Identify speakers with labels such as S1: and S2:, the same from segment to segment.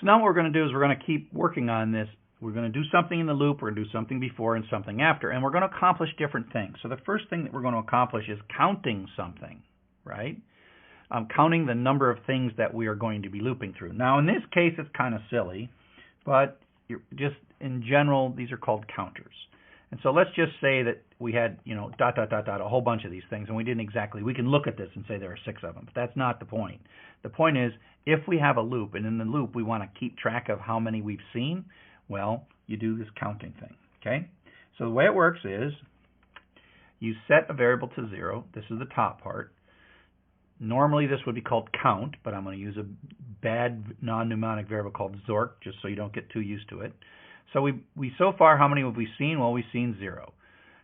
S1: So now what we're going to do is we're going to keep working on this. We're going to do something in the loop, we're going to do something before and something after, and we're going to accomplish different things. So the first thing that we're going to accomplish is counting something, right? Counting the number of things that we are going to be looping through. Now in this case it's kind of silly, but just in general these are called counters. And so let's just say that we had, dot, dot, dot, dot, a whole bunch of these things, and we didn't exactly, we can look at this and say there are 6 of them, but that's not the point. The point is, if we have a loop, and in the loop we want to keep track of how many we've seen, well, you do this counting thing, okay? So the way it works is, you set a variable to 0, this is the top part. Normally this would be called count, but I'm going to use a bad non-mnemonic variable called zork, just so you don't get too used to it. So we so far, how many have we seen? Well, we've seen 0.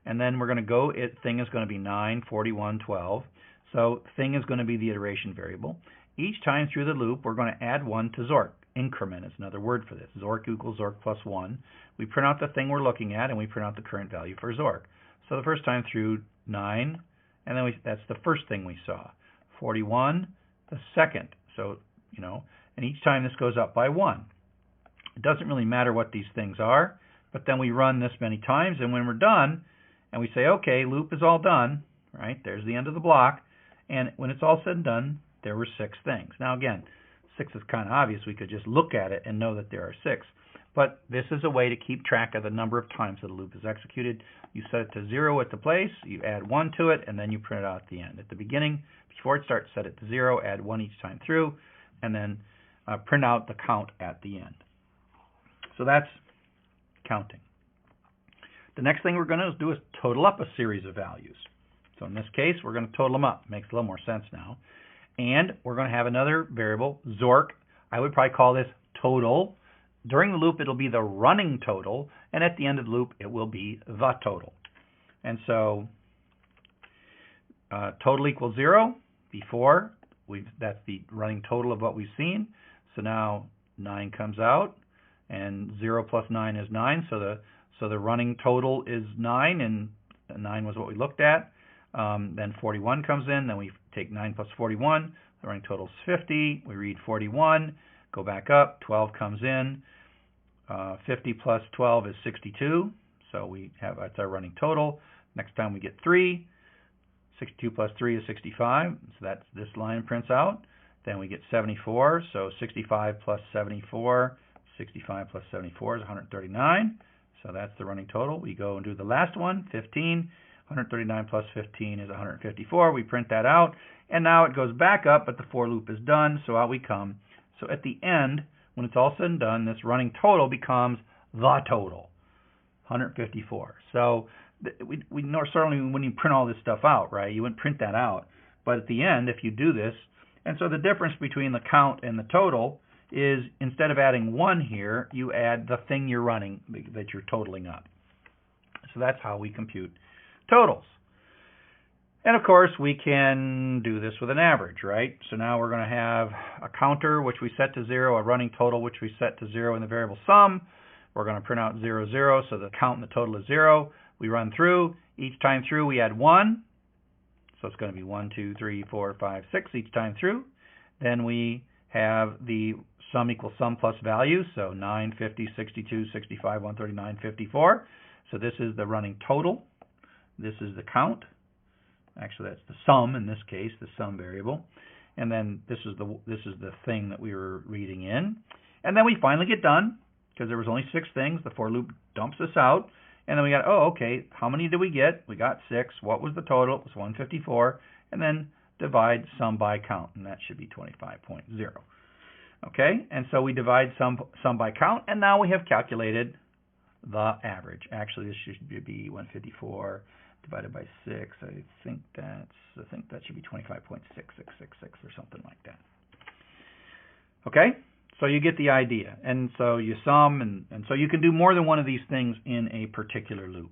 S1: And then we're going to go, thing is going to be 9, 41, 12. So thing is going to be the iteration variable. Each time through the loop, we're going to add 1 to zork. Increment is another word for this. Zork equals zork plus 1. We print out the thing we're looking at, and we print out the current value for zork. So the first time through 9, and then that's the first thing we saw. 41, the second. So, and each time this goes up by 1. It doesn't really matter what these things are, but then we run this many times, and when we're done, and we say, okay, loop is all done, right? There's the end of the block, and when it's all said and done, there were 6 things. Now again, 6 is kind of obvious. We could just look at it and know that there are 6. But this is a way to keep track of the number of times that a loop is executed. You set it to 0 at the place, you add 1 to it, and then you print it out at the end. At the beginning, before it starts, set it to 0, add 1 each time through, and then print out the count at the end. So that's counting. The next thing we're going to do is total up a series of values. So in this case, we're going to total them up. Makes a little more sense now. And we're going to have another variable, zork. I would probably call this total. During the loop, it'll be the running total, and at the end of the loop, it will be the total. And so total equals 0. Before, that's the running total of what we've seen. So now 9 comes out. And 0 plus 9 is 9, so the running total is 9, and 9 was what we looked at. Then 41 comes in, then we take 9 plus 41, the running total is 50, we read 41, go back up, 12 comes in, 50 plus 12 is 62, so that's our running total. Next time we get 3, 62 plus 3 is 65, so this line prints out. Then we get 74, so 65 plus 74, 65 plus 74 is 139, so that's the running total. We go and do the last one, 15. 139 plus 15 is 154. We print that out, and now it goes back up, but the for loop is done, so out we come. So at the end, when it's all said and done, this running total becomes the total, 154. So we know certainly when you print all this stuff out, right, you wouldn't print that out. But at the end, if you do this, and so the difference between the count and the total is instead of adding 1 here, you add the thing you're running that you're totaling up. So that's how we compute totals. And of course, we can do this with an average, right? So now we're going to have a counter, which we set to 0, a running total, which we set to 0 in the variable sum. We're going to print out 0, 0, so the count and the total is 0. We run through. Each time through, we add 1. So it's going to be 1, 2, 3, 4, 5, 6 each time through. Then we have the sum equals sum plus value, so 9, 50, 62, 65, 139, 54. So this is the running total. This is the count. Actually, that's the sum in this case, the sum variable. And then this is the thing that we were reading in. And then we finally get done, because there was only 6 things. The for loop dumps this out. And then we got, oh, okay, how many did we get? We got 6. What was the total? It was 154. And then divide sum by count, and that should be 25.0. Okay, and so we divide sum by count, and now we have calculated the average. Actually, this should be 154 divided by 6. I think that should be 25.6666 or something like that. Okay, so you get the idea, and so you sum, and so you can do more than one of these things in a particular loop.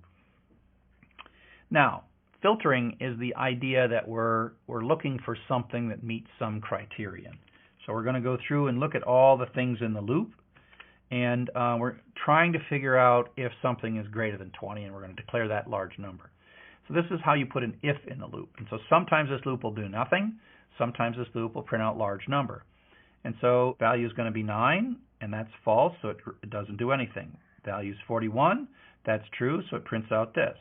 S1: Now, filtering is the idea that we're looking for something that meets some criterion. So we're going to go through and look at all the things in the loop, and we're trying to figure out if something is greater than 20, and we're going to declare that large number. So this is how you put an if in the loop. And so sometimes this loop will do nothing. Sometimes this loop will print out large number. And so value is going to be 9, and that's false, so it doesn't do anything. Value is 41, that's true, so it prints out this.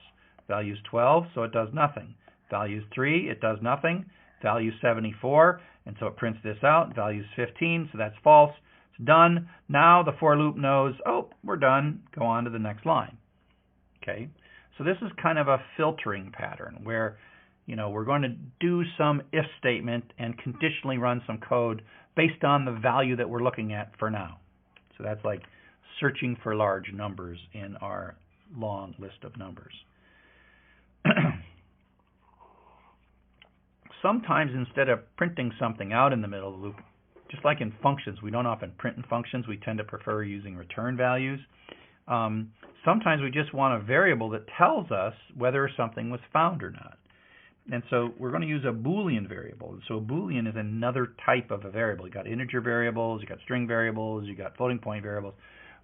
S1: Value is 12, so it does nothing. Value is 3, it does nothing. Value is 74, and so it prints this out. Value is 15, so that's false. It's done. Now the for loop knows, oh, we're done. Go on to the next line. Okay, so this is kind of a filtering pattern where, you know, we're going to do some if statement and conditionally run some code based on the value that we're looking at for now. So that's like searching for large numbers in our long list of numbers. Sometimes instead of printing something out in the middle of the loop, just like in functions, we don't often print in functions. We tend to prefer using return values. Sometimes we just want a variable that tells us whether something was found or not. And so we're going to use a Boolean variable. So a Boolean is another type of a variable. You got integer variables, you got string variables, you got floating point variables.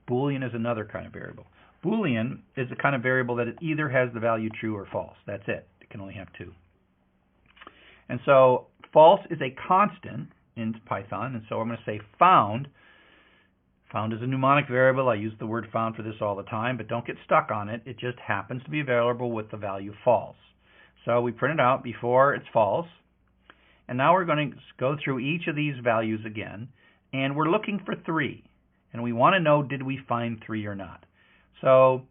S1: Boolean is another kind of variable. Boolean is the kind of variable that it either has the value true or false. That's it. It can only have two. And so false is a constant in Python, and so I'm going to say found. Found is a mnemonic variable. I use the word found for this all the time, but don't get stuck on it. It just happens to be available with the value false. So we print it out before it's false. And now we're going to go through each of these values again, and we're looking for 3. And we want to know, did we find 3 or not? So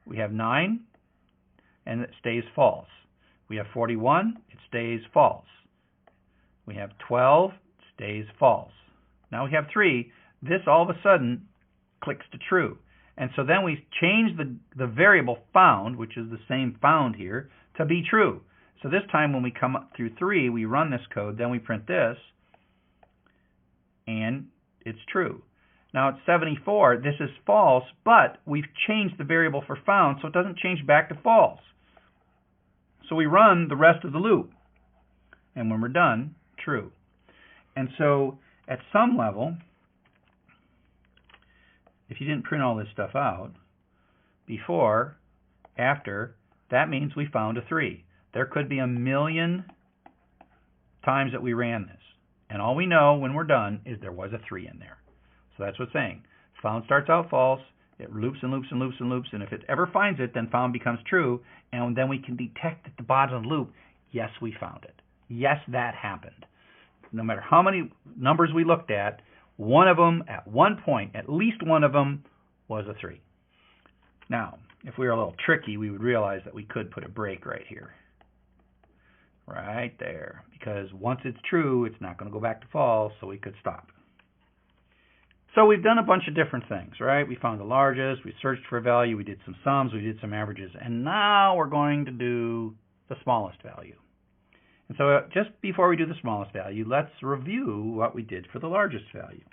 S1: we have 9, and it stays false. We have 41, it stays false. We have 12, it stays false. Now we have 3. This all of a sudden clicks to true. And so then we change the variable found, which is the same found here, to be true. So this time when we come up through 3, we run this code, then we print this, and it's true. Now it's 74, this is false, but we've changed the variable for found, so it doesn't change back to false. So we run the rest of the loop, and when we're done, true. And so at some level, if you didn't print all this stuff out, before, after, that means we found a 3. There could be 1,000,000 times that we ran this. And all we know when we're done is there was a 3 in there. So that's what's saying. Found starts out false, it loops and loops and loops and loops, and if it ever finds it, then found becomes true, and then we can detect at the bottom of the loop, yes, we found it. Yes, that happened. No matter how many numbers we looked at, one of them, at one point, at least one of them, was a 3. Now, if we were a little tricky, we would realize that we could put a break right here. Right there. Because once it's true, it's not going to go back to false, so we could stop. So we've done a bunch of different things, right? We found the largest, we searched for a value, we did some sums, we did some averages, and now we're going to do the smallest value. And so just before we do the smallest value, let's review what we did for the largest value.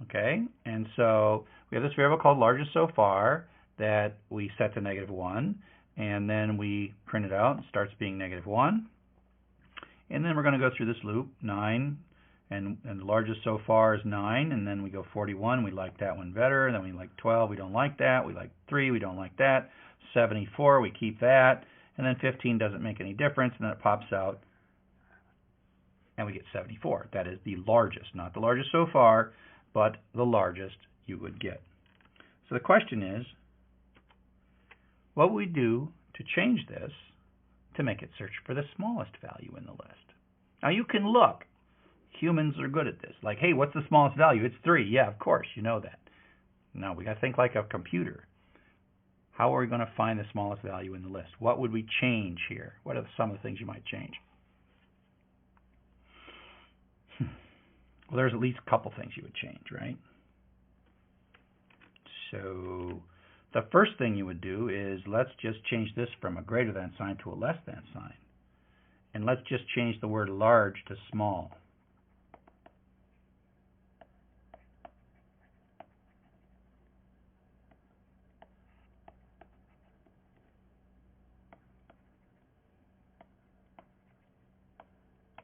S1: Okay, and so we have this variable called largest so far that we set to -1, and then we print it out, it starts being -1. And then we're going to go through this loop, 9, and the largest so far is 9, and then we go 41, we like that one better, and then we like 12, we don't like that, we like 3, we don't like that, 74, we keep that, and then 15 doesn't make any difference, and then it pops out, and we get 74. That is the largest, not the largest so far, but the largest you would get. So the question is, what would we do to change this to make it search for the smallest value in the list? Now you can look. Humans are good at this. Like, hey, what's the smallest value? It's 3. Yeah, of course, you know that. Now we got to think like a computer. How are we going to find the smallest value in the list? What would we change here? What are some of the things you might change? Well, there's at least a couple things you would change, right? So the first thing you would do is let's just change this from a greater than sign to a less than sign. And let's just change the word large to small.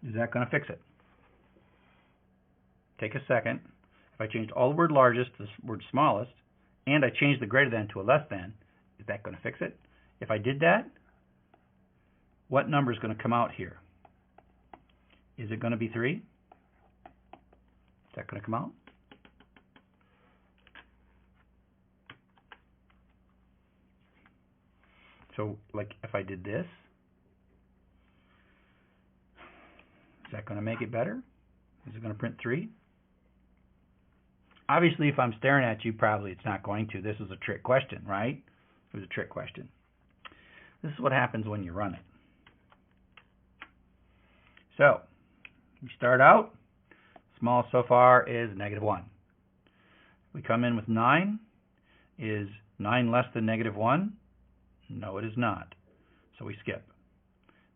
S1: Is that going to fix it? Take a second. If I changed all the word largest to the word smallest, and I changed the greater than to a less than, is that going to fix it? If I did that, what number is going to come out here? Is it going to be 3? that going to come out? So, like, if I did this, is that going to make it better? Is it going to print 3? Obviously, if I'm staring at you, probably it's not going to. This is a trick question, right? It was a trick question. This is what happens when you run it. So, we start out, smallest so far is -1. We come in with 9. Is 9 less than -1? No, it is not. So we skip.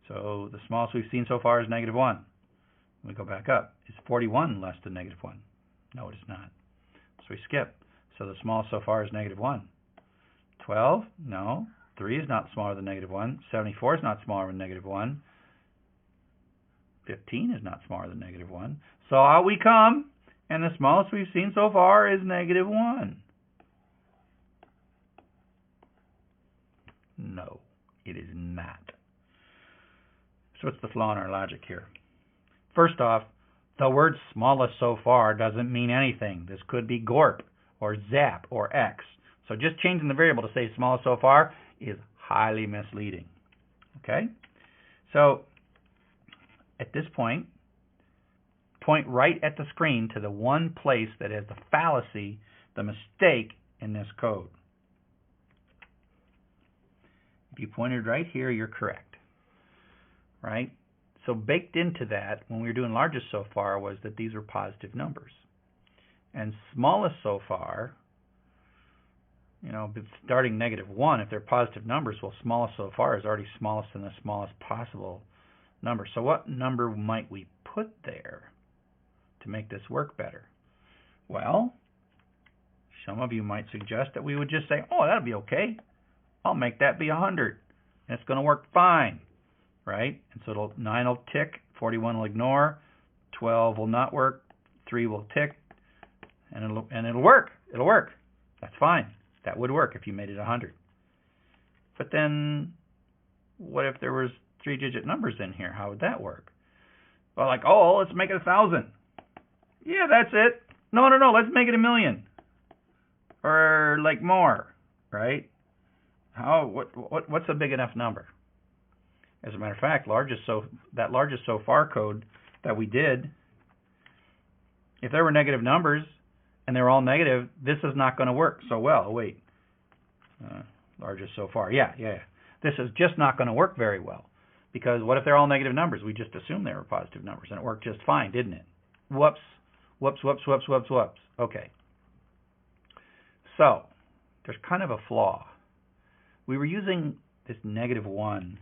S1: So the smallest we've seen so far is -1. We go back up. Is 41 less than -1? No, it is not. So we skip. So the smallest so far is -1. 12? No. 3 is not smaller than -1. 74 is not smaller than -1. 15 is not smaller than -1. So out we come, and the smallest we've seen so far is -1. No, it is not. So what's the flaw in our logic here? First off, the word smallest so far doesn't mean anything. This could be gorp or zap or x. So just changing the variable to say smallest so far is highly misleading. Okay? So at this point right at the screen to the one place that has the fallacy, the mistake in this code. If you pointed right here, you're correct, right? So baked into that, when we were doing largest so far, was that these were positive numbers. And smallest so far, you know, starting -1, if they're positive numbers, well, smallest so far is already smallest than the smallest possible number. So what number might we put there to make this work better? Well, some of you might suggest that we would just say, oh, that'll be okay. I'll make that be 100, and it's going to work fine, right? And so 9 will tick, 41 will ignore, 12 will not work, 3 will tick, and it'll work. It'll work. That's fine. That would work if you made it 100. But then, what if there was 3-digit numbers in here? How would that work? Well, like, oh, let's make it 1,000. Yeah, that's it. No, let's make it 1,000,000, or like more, right? What's a big enough number? As a matter of fact, largest so far code that we did, if there were negative numbers and they were all negative, this is not going to work so well. Wait, largest so far, yeah. This is just not going to work very well, because what if they're all negative numbers? We just assumed they were positive numbers, and it worked just fine, didn't it? Whoops. Okay. So there's kind of a flaw. We were using this -1.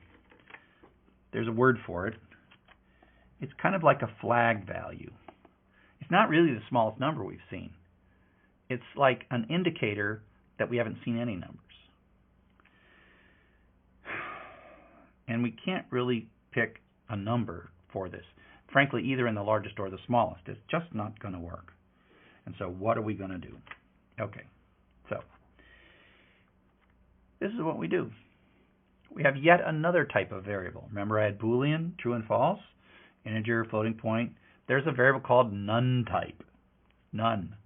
S1: There's a word for it. It's kind of like a flag value. It's not really the smallest number we've seen. It's like an indicator that we haven't seen any numbers. And we can't really pick a number for this. Frankly, either in the largest or the smallest. It's just not going to work. And so what are we going to do? Okay, so this is what we do. We have yet another type of variable. Remember I had Boolean, true and false, integer, floating point. There's a variable called none type. None.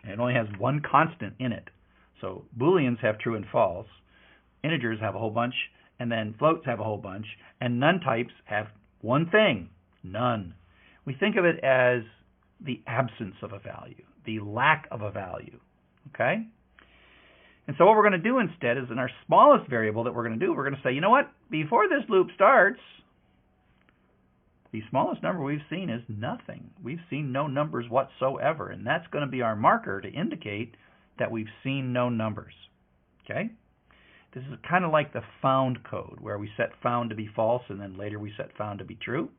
S1: And it only has one constant in it. So Booleans have true and false, integers have a whole bunch, and then floats have a whole bunch, and none types have one thing, none. We think of it as the absence of a value, the lack of a value, okay? And so what we're going to do instead is in our smallest variable that we're going to do, we're going to say, you know what, before this loop starts, the smallest number we've seen is nothing. We've seen no numbers whatsoever, and that's going to be our marker to indicate that we've seen no numbers, okay? This is kind of like the found code, where we set found to be false, and then later we set found to be true.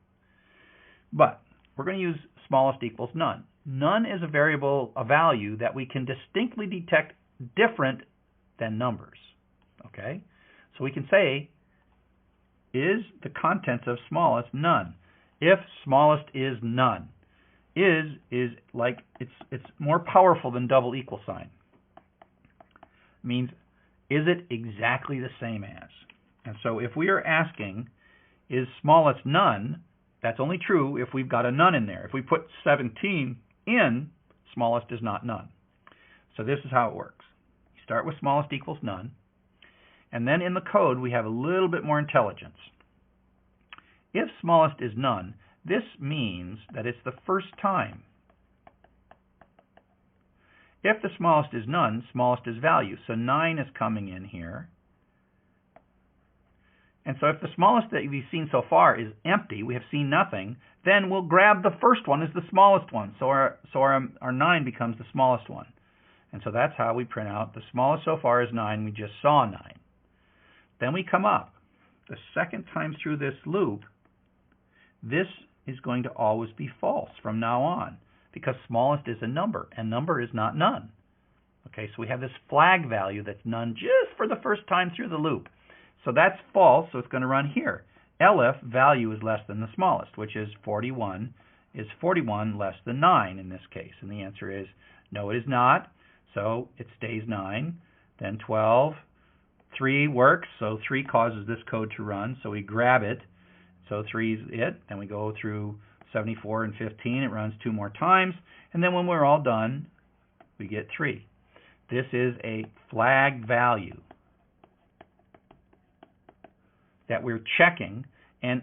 S1: But we're going to use smallest equals none. None is a variable, a value that we can distinctly detect different than numbers, okay? So we can say, is the contents of smallest none? If smallest is none. Is like, it's more powerful than double equal sign. It means, is it exactly the same as? And so if we are asking, is smallest none, that's only true if we've got a none in there. If we put 17 in smallest is not none. So this is how it works. You start with smallest equals none, and then in the code we have a little bit more intelligence. If smallest is none, this means that it's the first time. If the smallest is none, smallest is value. So 9 is coming in here. And so if the smallest that we've seen so far is empty, we have seen nothing, then we'll grab the first one as the smallest one. So our 9 becomes the smallest one. And so that's how we print out the smallest so far is 9. We just saw 9. Then we come up. The second time through this loop, this is going to always be false from now on, because smallest is a number, and number is not none. Okay, so we have this flag value that's none just for the first time through the loop. So that's false, so it's going to run here. Elif value is less than the smallest, which is 41. Is 41 less than 9 in this case? And the answer is no, it is not. So it stays 9. Then 12. 3 works, so 3 causes this code to run, so we grab it. So 3 is it. Then we go through 74 and 15. It runs 2 more times. And then when we're all done, we get 3. This is a flag value that we're checking. And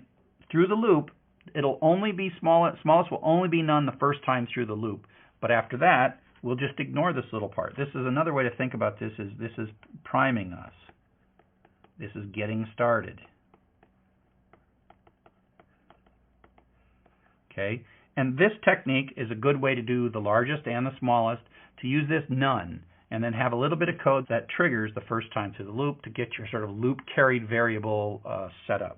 S1: through the loop, it'll only be smallest will only be none the first time through the loop. But after that, we'll just ignore this little part. This is another way to think about this is priming us. This is getting started. Okay, and this technique is a good way to do the largest and the smallest, to use this none, and then have a little bit of code that triggers the first time through the loop to get your sort of loop carried variable set up.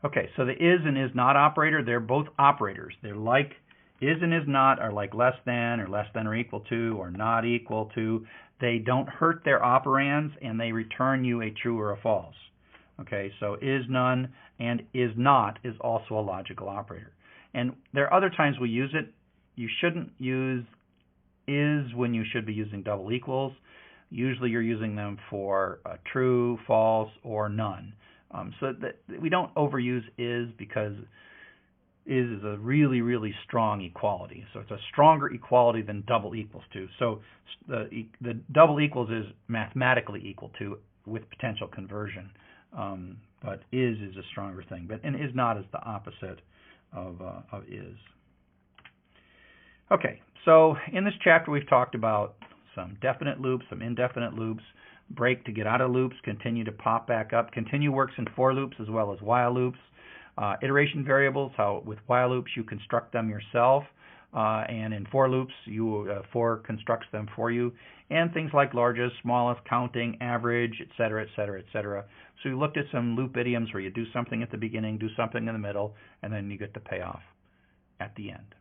S1: Okay, so the is and is not operator, they're both operators. They're like is and is not are like less than or equal to or not equal to. They don't hurt their operands, and they return you a true or a false. Okay, so is none and is not is also a logical operator. And there are other times we use it. You shouldn't use is when you should be using double equals. Usually you're using them for true, false, or none. So that we don't overuse is, because is a really, really strong equality. So it's a stronger equality than double equals to. So the double equals is mathematically equal to with potential conversion. But is a stronger thing. And is not is the opposite of is. Okay, so in this chapter we've talked about some definite loops, some indefinite loops, break to get out of loops, continue to pop back up. Continue works in for loops as well as while loops. Iteration variables, how with while loops you construct them yourself, and in for loops for constructs them for you, and things like largest, smallest, counting, average, etc., etc., etc. So you looked at some loop idioms where you do something at the beginning, do something in the middle, and then you get the payoff at the end.